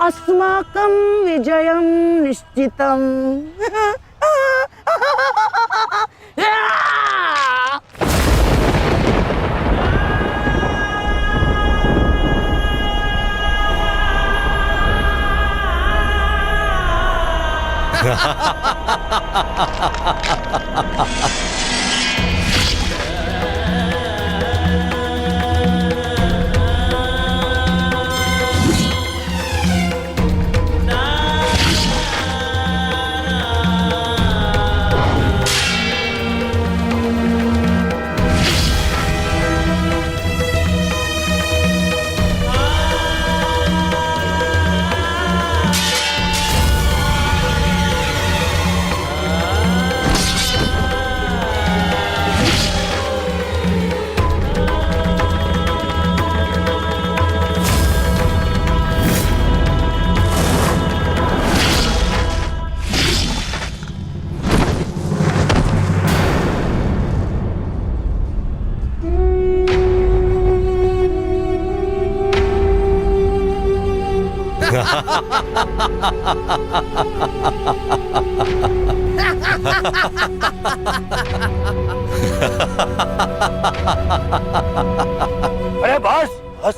अस्माकं विजयं निश्चितम्। अरे बस बस,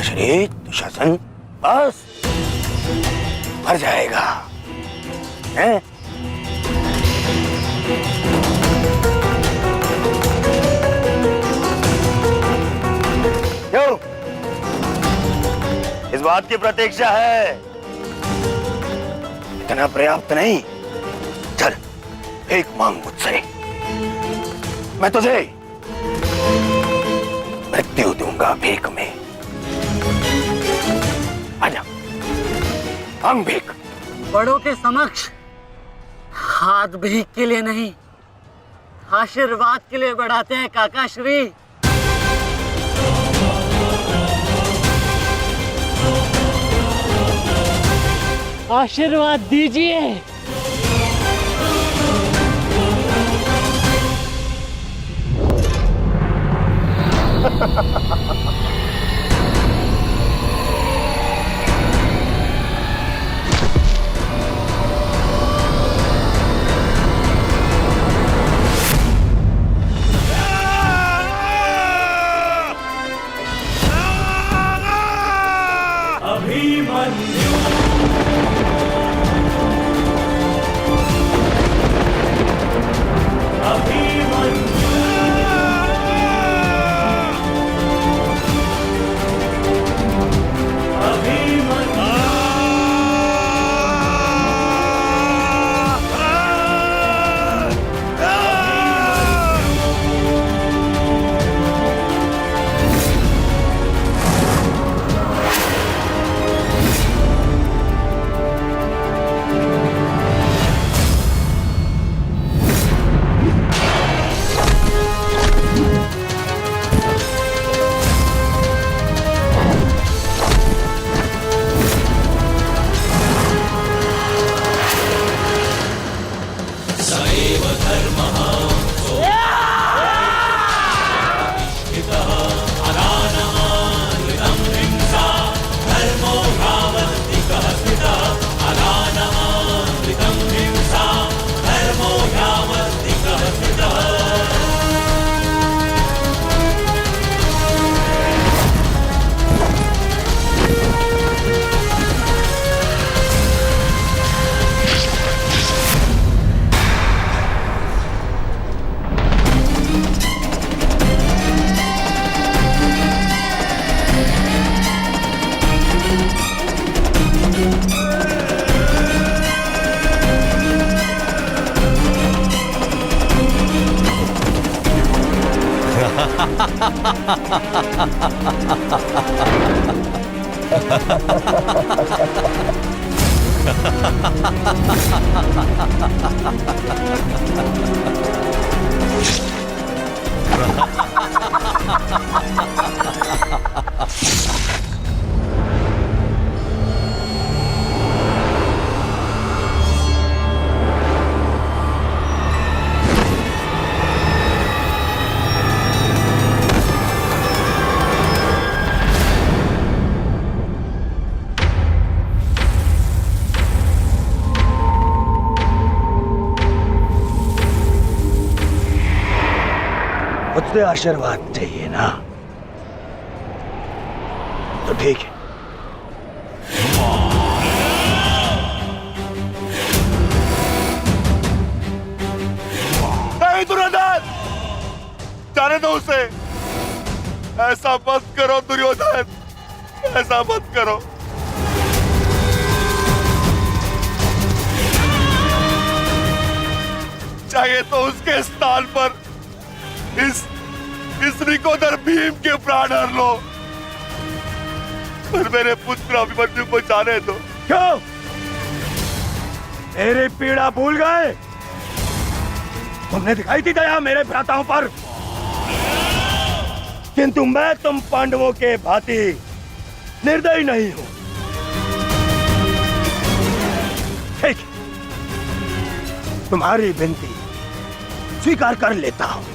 श्री दुशासन बस, मर जाएगा हैं? क्यों? इस बात की प्रतीक्षा है? इतना पर्याप्त नहीं? चल भीख मांग मुझसे, मैं तुझे मृत्यु दूंगा भीख में। आजा, मांग भीख। बड़ों के समक्ष हाथ भीख के लिए नहीं, आशीर्वाद के लिए बढ़ाते हैं काका श्री। आशीर्वाद दीजिए। मुझसे आशीर्वाद चाहिए ना, तो ठीक है। नहीं दुर्योधन, जाने दो उसे। ऐसा मत करो दुर्योधन, ऐसा मत करो। चाहिए तो उसके स्थान पर इस रिकोदर भीम के प्राण हर लो, पर मेरे पुत्र अभिमन्यु को जाने दो। क्यों? मेरी पीड़ा भूल गए? तुमने दिखाई थी दया मेरे भ्राताओं पर, किंतु मैं तुम पांडवों के भांति निर्दयी नहीं हूं। ठीक, तुम्हारी विनती स्वीकार कर लेता हूं।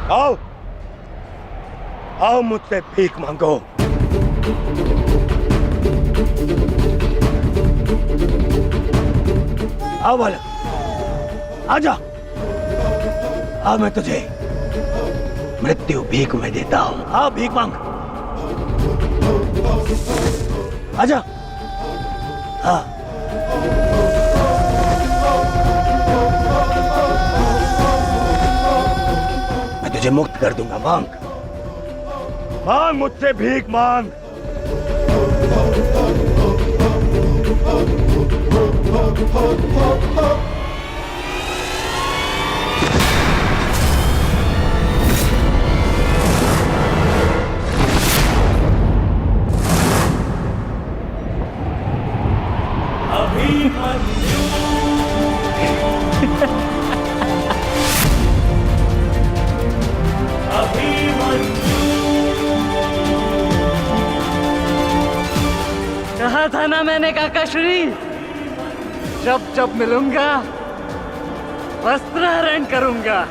आओ, आओ मुझसे भीख मांगो। आओ बालक, आजा। आओ, मैं तुझे मृत्यु भीख में देता हूं। आओ भीख मांग, आजा। हाँ, मैं तुझे मुक्त कर दूंगा। मांग, मांग मुझसे भीख मांग। कहा था ना मैंने काकाश्री, जब जब मिलूंगा वस्त्रहरण करूंगा।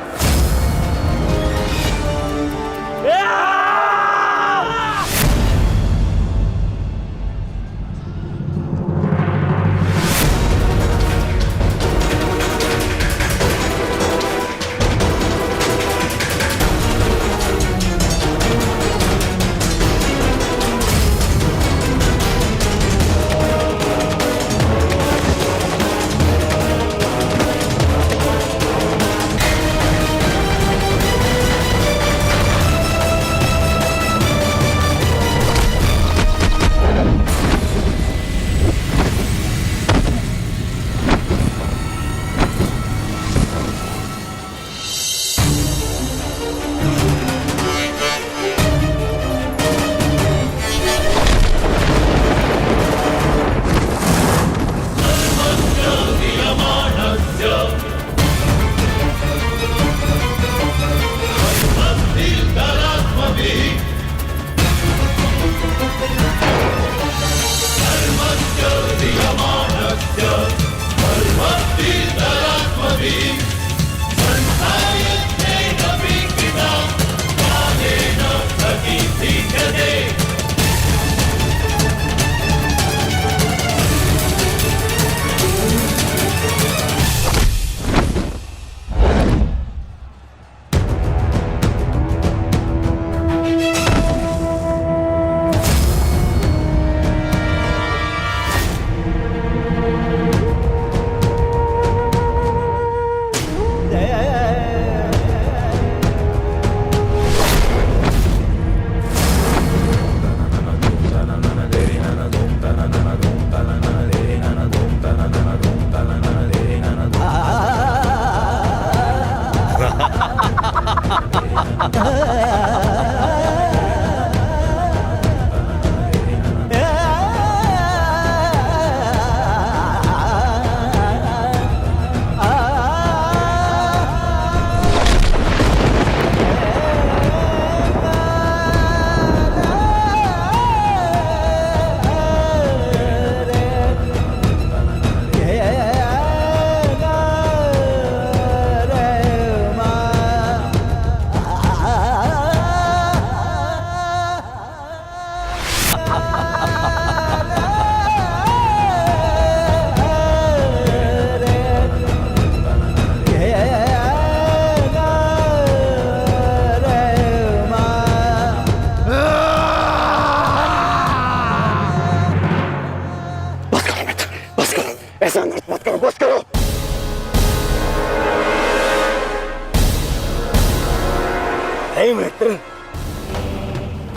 अरे मित्र,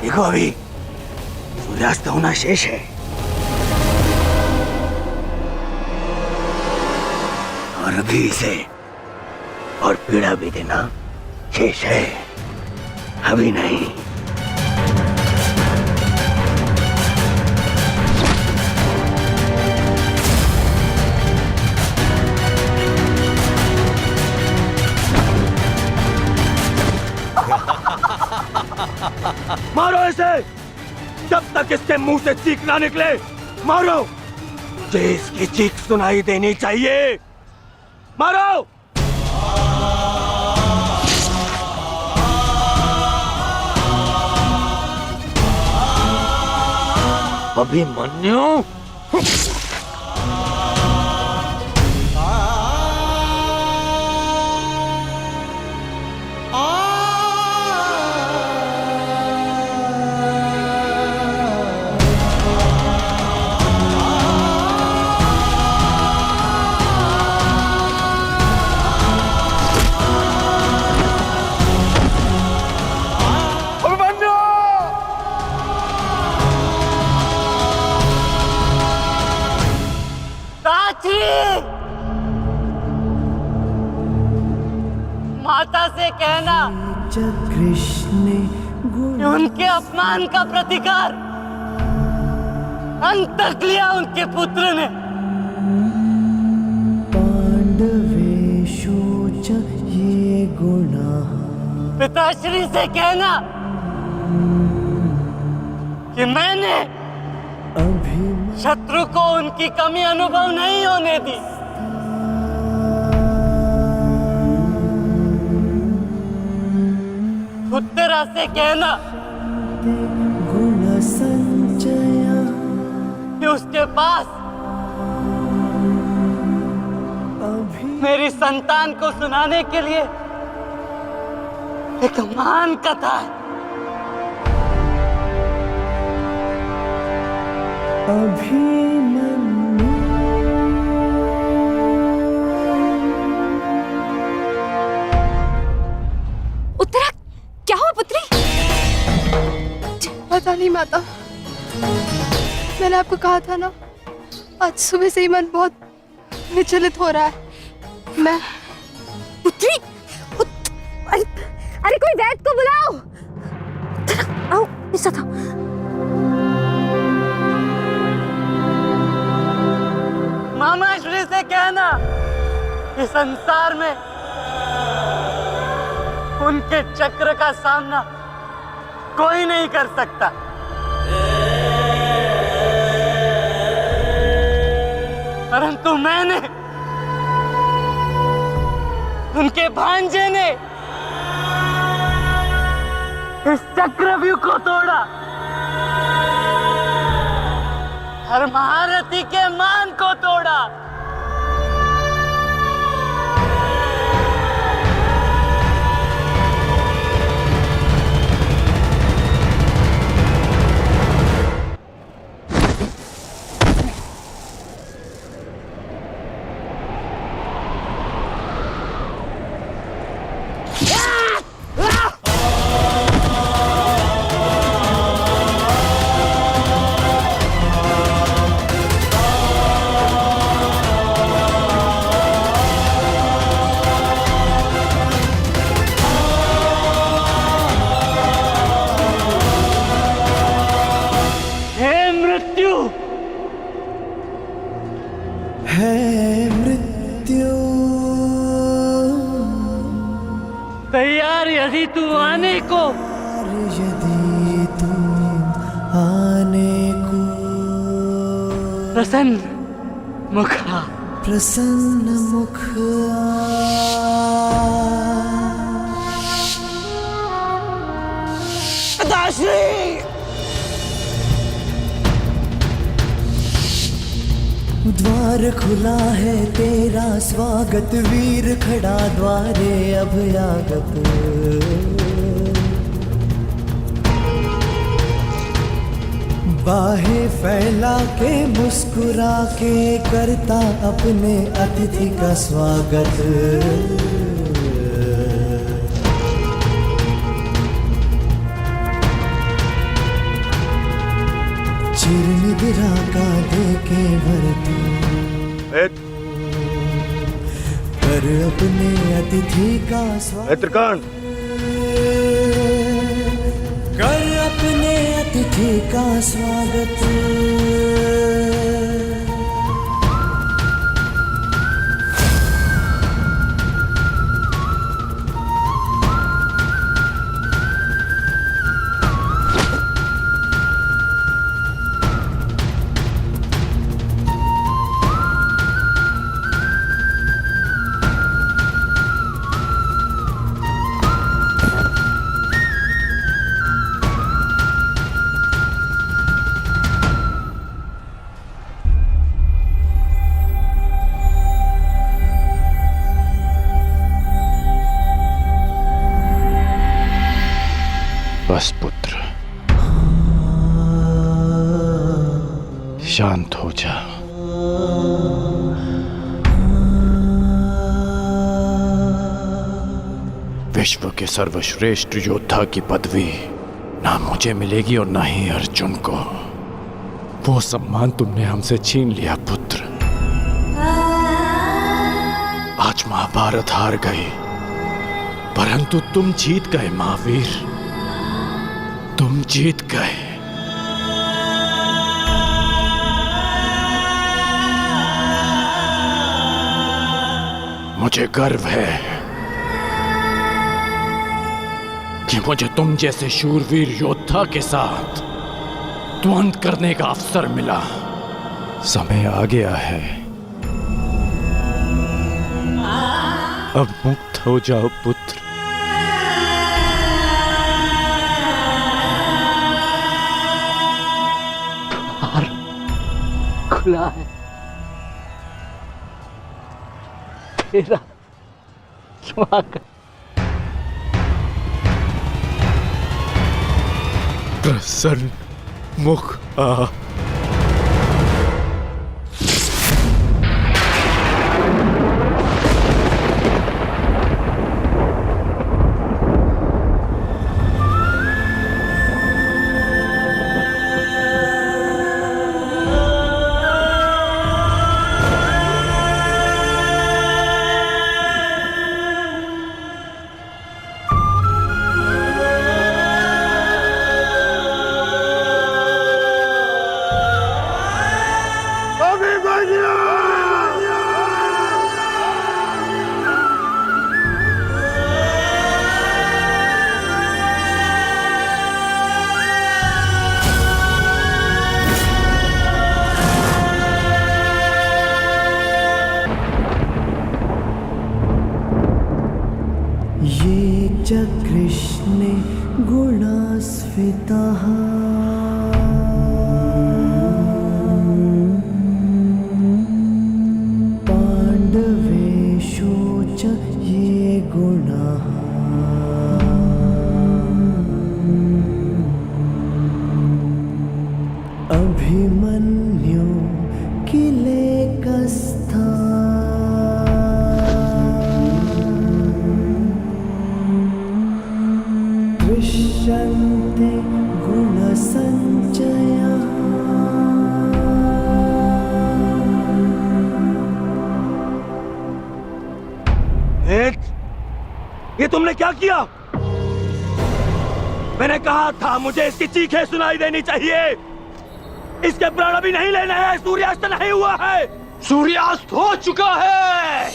देखो अभी सूर्यास्त होना शेष है और अभी इसे और पीड़ा भी देना शेष है, अभी नहीं। मारो इसे जब तक इसके मुंह से चीख ना निकले। मारो, मुझे इसकी चीख सुनाई देनी चाहिए। मारो। अभिमन्यु, माता से कहना कि उनके अपमान का प्रतिकार अंत तक लिया उनके पुत्र ने। पिताश्री से कहना कि मैंने शत्रु को उनकी कमी अनुभव नहीं होने दी। उत्तरा से कहना कि उसके पास मेरी संतान को सुनाने के लिए एक महान कथा है। उत्तरा, क्या हुआ पुत्री? पता नहीं माता, मैंने आपको कहा था ना, आज सुबह से ही मन बहुत विचलित हो रहा है। मैं पुत्री, अरे कोई वैद्य को बुलाओ। आओ, ऐसा था। मामा श्री से कहना कि संसार में उनके चक्र का सामना कोई नहीं कर सकता। परंतु मैंने, उनके भांजे ने इस चक्रव्यूह को तोड़ा और महारथी के मान को तोड़ा। तैयार यदि तू आने को, यदि तू आने को प्रसन्न मुख आ, प्रसन्न मुख द्वार खुला है तेरा स्वागत, वीर खड़ा द्वारे अभयागत। बाहें फैला के मुस्कुरा के करता अपने अतिथि का स्वागत। हीरा का देके भर तू कर अपने अतिथि का स्वागत कर अपने अतिथि का स्वागत बस पुत्र, शांत हो जा। विश्व के सर्वश्रेष्ठ योद्धा की पदवी ना मुझे मिलेगी और ना ही अर्जुन को। वो सम्मान तुमने हमसे छीन लिया पुत्र। आज महाभारत हार गई, परंतु तुम जीत गए महावीर, तुम जीत गए। मुझे गर्व है कि मुझे तुम जैसे शूरवीर योद्धा के साथ द्वंद्व करने का अवसर मिला। समय आ गया है, अब मुक्त हो जाओ पुत्र। खुला है, तेरा स्वागत। प्रसन्न मुख आ। ये च कृष्णे गुणास्फितः पाण्डवेषु च ये गुणाः अभिमन्यु किलेकस्था दृश्यन्ते गुणसञ्चयः। ये तुमने क्या किया? मैंने कहा था मुझे इसकी चीखें सुनाई देनी चाहिए। इसके प्राण अभी नहीं लेने हैं, सूर्यास्त नहीं हुआ है। सूर्यास्त हो चुका है।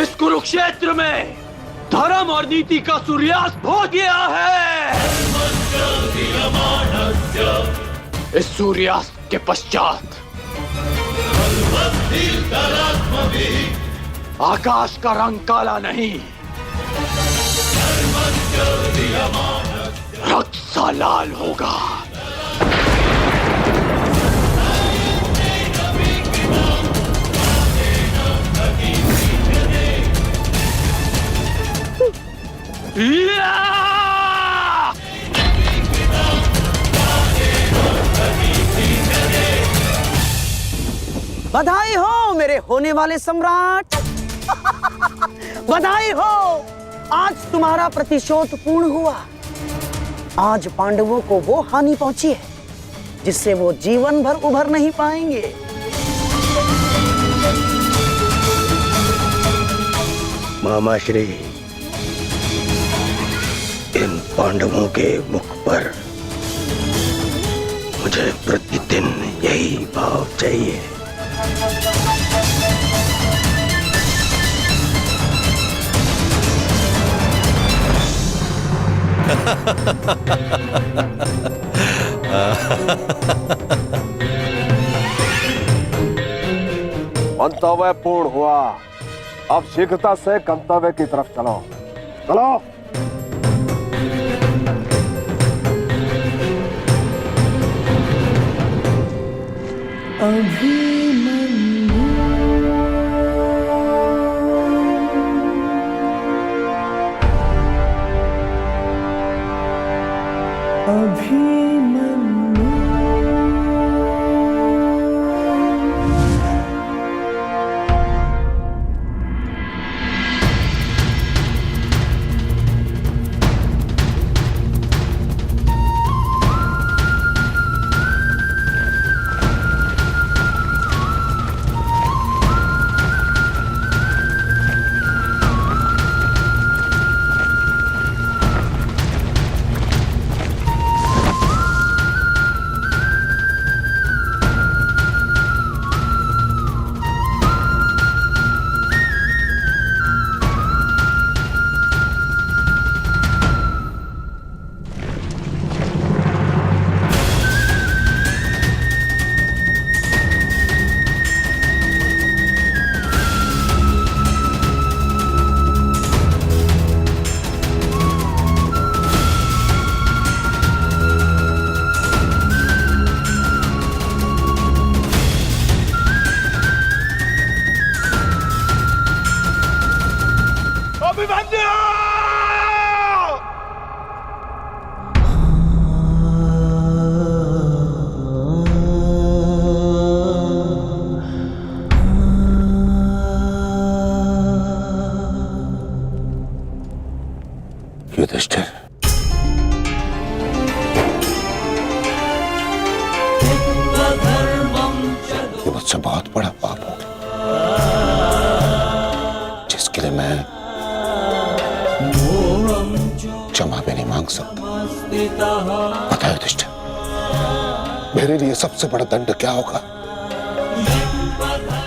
इस कुरुक्षेत्र में धर्म और नीति का सूर्यास्त हो गया है। इस सूर्यास्त के पश्चात आकाश का रंग काला नहीं, रक्त सा लाल होगा। बधाई हो मेरे होने वाले सम्राट। बधाई हो, आज तुम्हारा प्रतिशोध पूर्ण हुआ। आज पांडवों को वो हानि पहुंची है जिससे वो जीवन भर उभर नहीं पाएंगे। मामाश्री, इन पांडवों के मुख पर मुझे प्रतिदिन यही भाव चाहिए। मंतव्य पूर्ण हुआ। अब शीघ्रता से गंतव्य की तरफ चलो। चलो। युधिष्ठिर, ये मुझसे बहुत बड़ा पाप हो गया जिसके लिए मैं क्षमा भी नहीं मांग सकता। पता है युधिष्ठिर, मेरे लिए सबसे बड़ा दंड क्या होगा?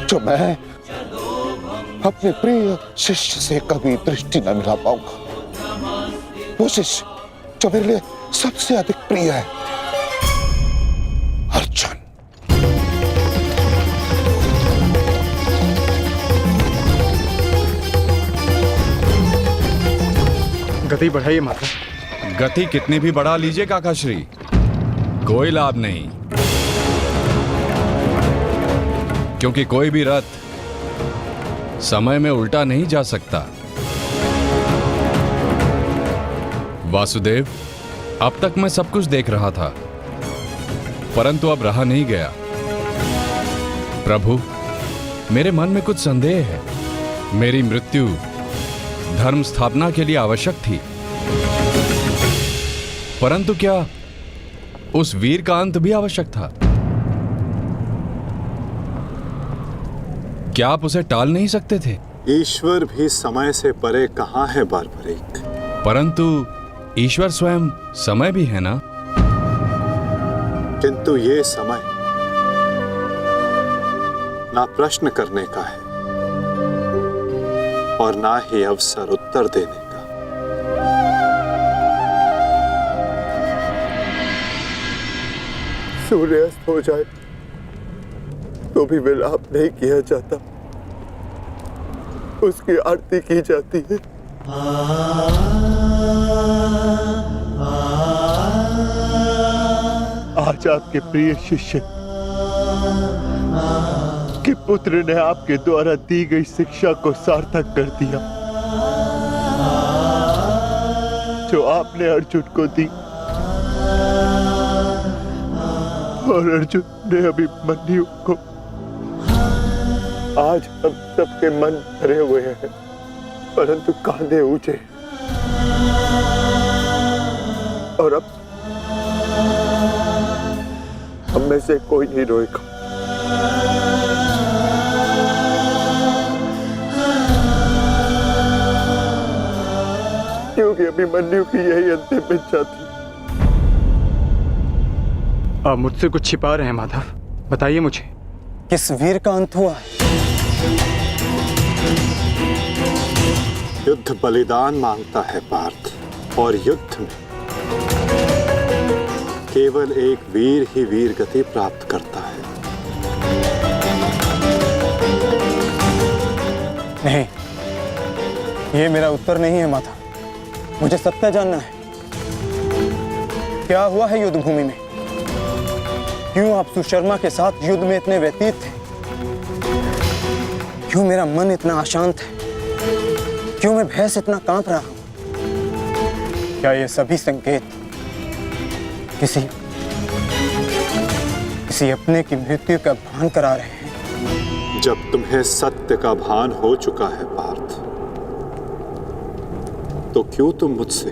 जो मैं अपने प्रिय शिष्य से कभी दृष्टि न मिला पाऊंगा। वो शिष्य जो मेरे लिए सबसे अधिक प्रिय है, अर्जुन। गति बढ़ाइए माता। गति कितनी भी बढ़ा लीजिए काकाश्री, कोई लाभ नहीं, क्योंकि कोई भी रथ समय में उल्टा नहीं जा सकता। वासुदेव, अब तक मैं सब कुछ देख रहा था, परंतु अब रहा नहीं गया। प्रभु, मेरे मन में कुछ संदेह है। मेरी मृत्यु धर्म स्थापना के लिए आवश्यक थी, परंतु क्या उस वीर का अंत भी आवश्यक था? क्या आप उसे टाल नहीं सकते थे? ईश्वर भी समय से परे कहाँ है बारबरीक? परंतु ईश्वर स्वयं समय भी है ना? किंतु ये समय ना प्रश्न करने का है और ना ही अवसर उत्तर देने का। सूर्यास्त हो जाए तो भी विलाप नहीं किया जाता, उसकी आरती की जाती है। आज आपके प्रिय शिष्य के पुत्र ने आपके द्वारा दी गई शिक्षा को सार्थक कर दिया, जो आपने अर्जुन को दी, और अर्जुन ने अभिमन्यु को। आज हम सबके मन भरे हुए हैं परंतु कांधे ऊंचे और अब हम में से कोई नहीं रोएगा, क्योंकि अभिमन्यु की यही अंतिम इच्छा थी। आप मुझसे कुछ छिपा रहे हैं माधव, बताइए मुझे। किस वीर का अंत हुआ? युद्ध बलिदान मांगता है पार्थ, और युद्ध में केवल एक वीर ही वीर गति प्राप्त करता है। नहीं, ये मेरा उत्तर नहीं है माता। मुझे सत्य जानना है। क्या हुआ है युद्ध भूमि में? क्यों आप सुशर्मा के साथ युद्ध में इतने व्यतीत थे? क्यों मेरा मन इतना अशांत है? क्यों मैं भय से इतना कांप रहा हूं? क्या ये सभी संकेत किसी अपने की मृत्यु का भान करा रहे हैं? जब तुम्हें सत्य का भान हो चुका है पार्थ, तो क्यों तुम मुझसे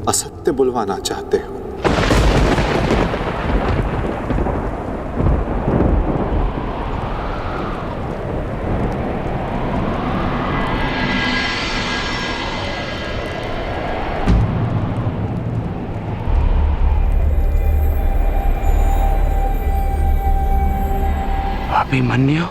असत्य बुलवाना चाहते हो? अभिमन्यु?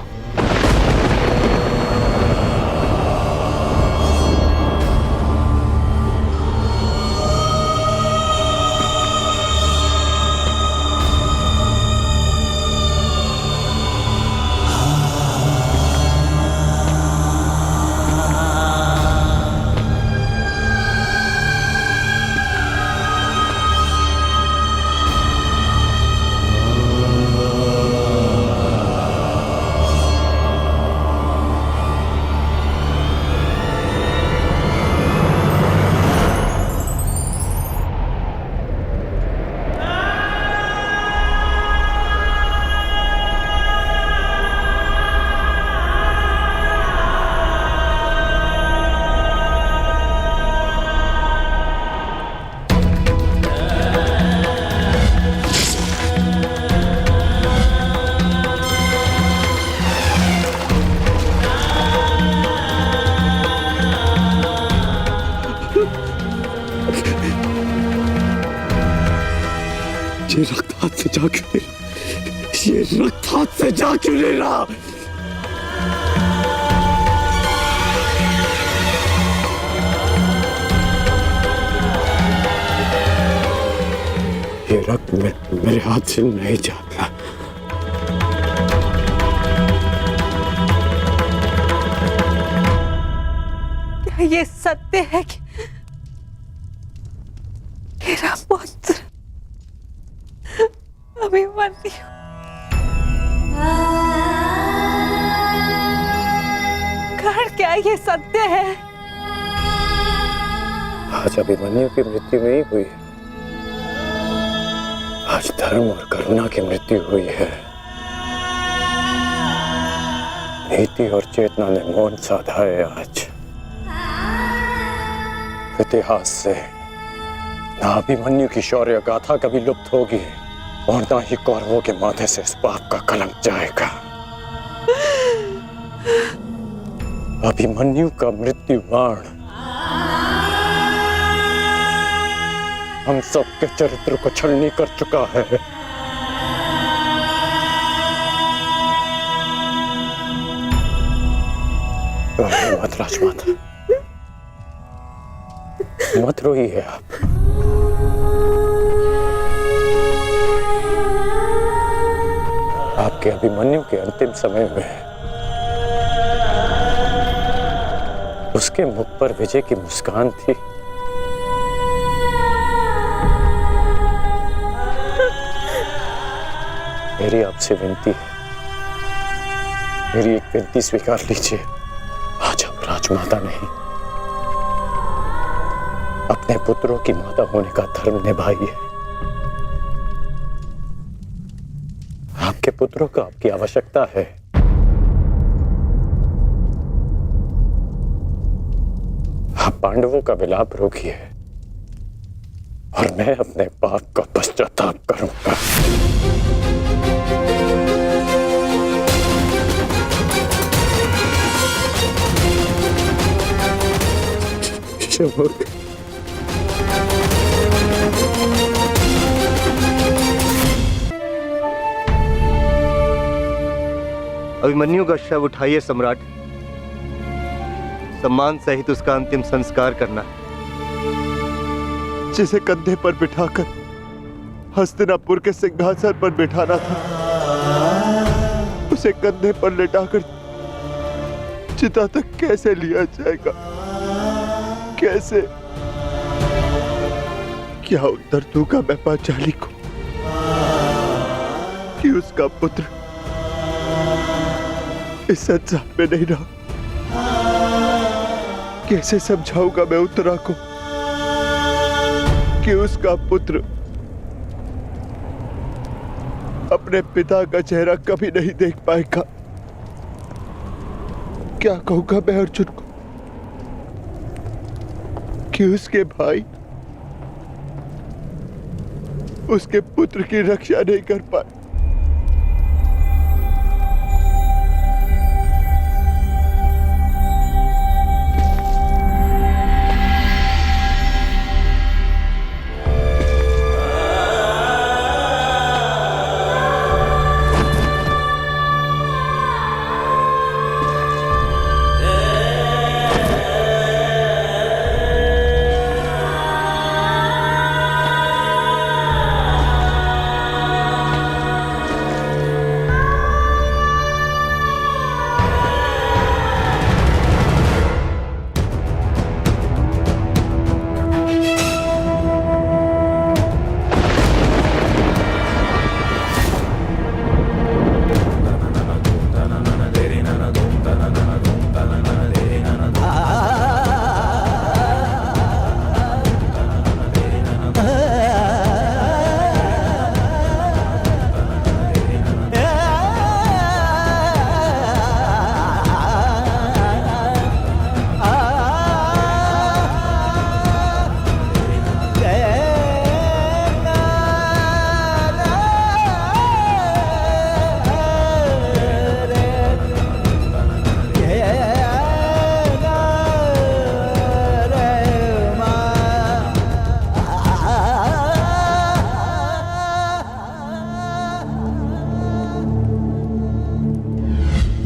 ये रक्त हाथ से जा क्यों नहीं रहा? ये रक्त हाथ से जा क्यों नहीं रहा? ये रक्त मेरे हाथ से नहीं जाता। क्या ये सत्य है कि मेरा पुत्र अभिमन्यु कर्ण, क्या ये सत्य है? आज अभिमन्यु की मृत्यु नहीं हुई है, आज धर्म और करुणा की मृत्यु हुई है। नीति और चेतना ने मौन साधा है। आज इतिहास से ना अभिमन्यु की शौर्य गाथा कभी लुप्त होगी और ना ही कौरवों के माथे से इस पाप का कलंक जाएगा। अभिमन्यु का मृत्यु बाण हम सबके चरित्र को छलनी कर चुका है। मत राजमाता, मत रोइए आप। आपके अभिमन्यु के अंतिम समय में उसके मुख पर विजय की मुस्कान थी। मेरी आपसे विनती है, मेरी एक विनती स्वीकार लीजिए। आज आप राजमाता नहीं, अपने पुत्रों की माता होने का धर्म निभाइए। आपके पुत्रों को आपकी आवश्यकता है। आप पांडवों का विलाप रोकिए और मैं अपने पाप का पश्चाताप करूंगा। अभिमन्यु का शव उठाइए सम्राट, सम्मान सहित उसका अंतिम संस्कार करना है। जिसे कंधे पर बिठाकर हस्तिनापुर के सिंहासन पर बिठाना था, उसे कंधे पर लेटाकर चिता तक कैसे लिया जाएगा? कैसे? क्या उत्तर दूंगा मैं पांचाली को कि उसका पुत्र इस संसार में नहीं रहा? कैसे समझाऊंगा मैं उत्तरा को कि उसका पुत्र अपने पिता का चेहरा कभी नहीं देख पाएगा? क्या कहूंगा मैं अर्जुन को कि उसके भाई उसके पुत्र की रक्षा नहीं कर पाए?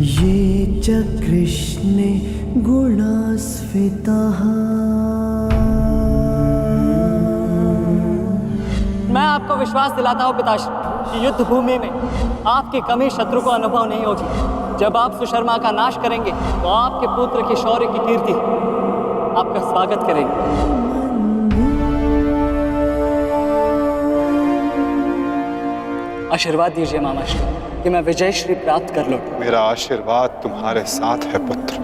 ये च कृष्णे गुणास्फितः। मैं आपको विश्वास दिलाता हूँ पिताश्री कि युद्ध भूमि में आपकी कमी शत्रु को अनुभव नहीं होगी। जब आप सुशर्मा का नाश करेंगे तो आपके पुत्र की शौर्य की कीर्ति आपका स्वागत करेगी। आशीर्वाद दीजिए मामाश्री कि मैं विजयश्री प्राप्त कर लूं। मेरा आशीर्वाद तुम्हारे साथ है पुत्र।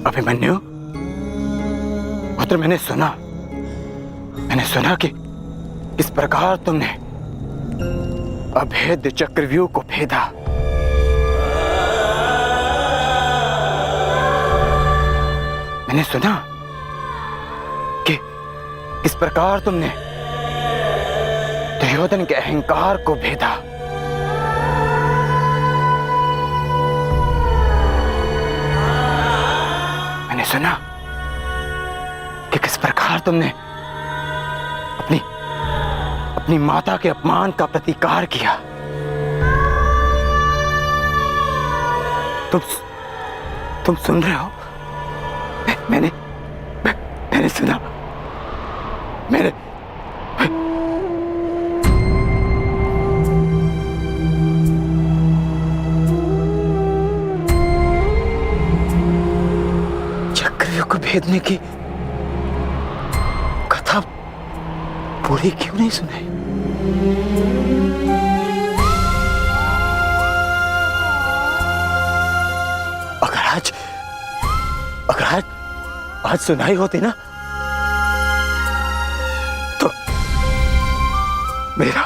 अभिमन्यु, पुत्र मैंने सुना कि किस प्रकार तुमने अभेद्य चक्रव्यूह को भेदा। मैंने सुना कि किस प्रकार तुमने दुर्योधन के अहंकार को भेदा। सुना कि किस प्रकार तुमने अपनी माता के अपमान का प्रतिकार किया। तुम सुन रहे हो? मैंने सुना। मैंने चक्रव्यूह को भेदने की कथा पूरी क्यों नहीं सुनाई? अगर आज सुनाई होती ना तो मेरा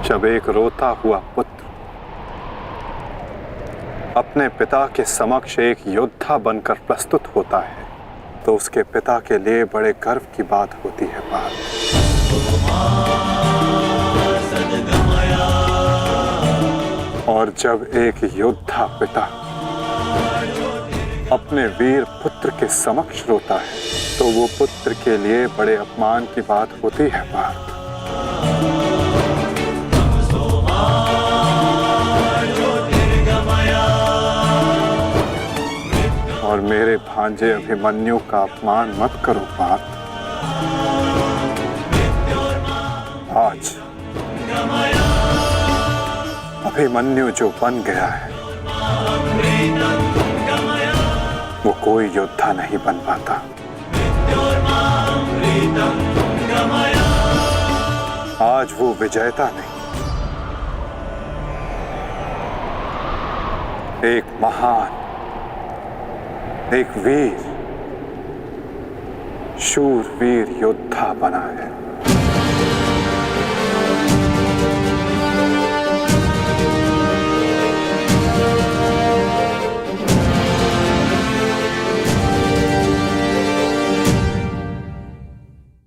जब एक रोता हुआ पुत्र अपने पिता के समक्ष एक योद्धा बनकर प्रस्तुत होता है तो उसके पिता के लिए बड़े गर्व की बात होती है। और जब एक योद्धा पिता अपने वीर पुत्र के समक्ष रोता है तो वो पुत्र के लिए बड़े अपमान की बात होती है। और मेरे भांजे अभिमन्यु का अपमान मत करो पार्थ। आज अभिमन्यु जो बन गया है वो कोई योद्धा नहीं बन पाता। आज वो विजेता नहीं, एक महान, एक वीर, शूरवीर योद्धा बना है।